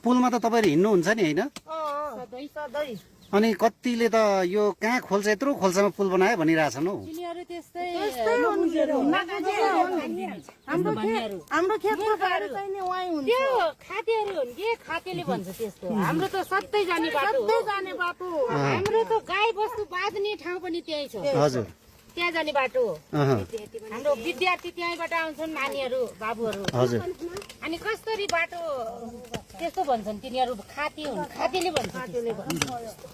पुलमा त तपाईँहरू हिँड्नुहुन्छ नि होइन? सधैँ सधैँ अनि कतिले त यो कहाँ खोल्छ यत्रो खोल्सामा पुल बनायो भनिरहेछन् हौ। तिनीहरू त्यस्तै हाम्रो खेतको बाटो चाहिँ नि वहीँ हुन्छ त्यो खातेहरू हुन् कि खातेले भन्छ त्यस्तो। हाम्रो त सधैँ जाने बाटो हो। जाने बाटो हाम्रो त गाई बस्तु बाँध्ने ठाउँ पनि त्यही छ, हजुर। त्यहाँ जाने बाटो हो। अहँ, हाम्रो विद्यार्थी त्यहीँबाट आउँछन् नानीहरू बाबुहरू। हजुर। अनि कसरी बाटो त्यस्तो भन्छन् तिनीहरू, खाती हुन्, खातेले भन्छ।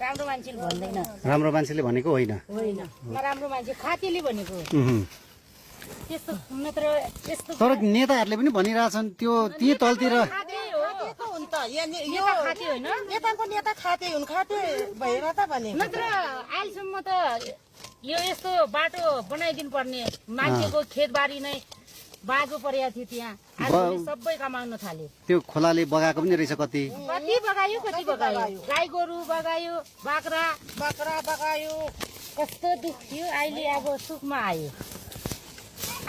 राम्रो मान्छेले भन्दैन, राम्रो मान्छेले भनेको होइन। होइन नराम्रो मान्छे खातेले भनेको हो। उहुँ। त्यस्तो नत्र त्यस्तो तर नेताहरूले पनि भनिरहेछन् त्यो ती तलतिर खाते हो। खातेको हुन् त यो नेता खाते होइन, नेताको नेता खाते हुन् खाते भएर त भने नत्र अहिलेसम्म त यो यस्तो बाटो बनाइदिनु पर्ने। मान्छेको खेतबारी नै बाँझो परेको थियो त्यहाँ, आज सबै कमाउन थाल्यो। त्यो खोलाले बगाएको पनि रहेछ कति। कति बगायो कति बगायो, गाई गोरु बगायो, बाख्रा बाख्रा बगायो कस्तो दुख थियो। अहिले अब सुखमा आयो,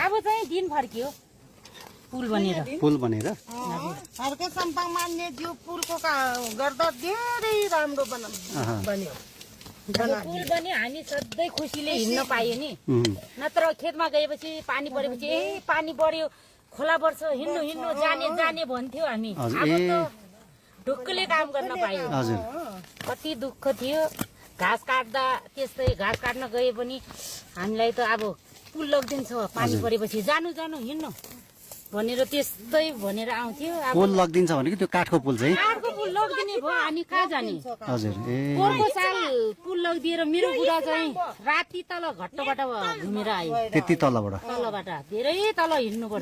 अब चाहिँ दिन फर्कियो पुल बनेर। पुल बनेर हर्के सम्पाङ मान्ने जो पुलको गर्दा धेरै राम्रो बन्यो पुल बन्यो, हामी सधैँ खुसीले हिँड्न पायो नि। उहुँ। नत्र खेतमा गएपछि पानी परेपछि पानी पर्यो, खोला पर्छ, हिँड्नु हिँड्नु जाने जाने भन्थ्यो हामी। हजुर, अब ए। त ढुक्कले काम गर्न पायो। हजुर। कति दुःख थियो। घाँस काट्दा त्यस्तै, घाँस काट्न गए पनि हामीलाई त अब पुल लगिदिन्छ पानी परेपछि, जानु जानु हिँड्नु भनेर त्यस्तै भनेर आउँथ्यो। अब पुल लगिदिन्छ भनेको त्यो काठको पुल चाहिँ। अर्को पुल लगिदिने भयो, हामी कहाँ जाने। हजुर, ए। पोहोरको साल पुल लगिदिएर मेरो बुढा चाहिँ राति तल घट्टबाट घुमेर आयो। त्यति तलबाट तलबाट धेरै तल हिँड्नु पर्छ।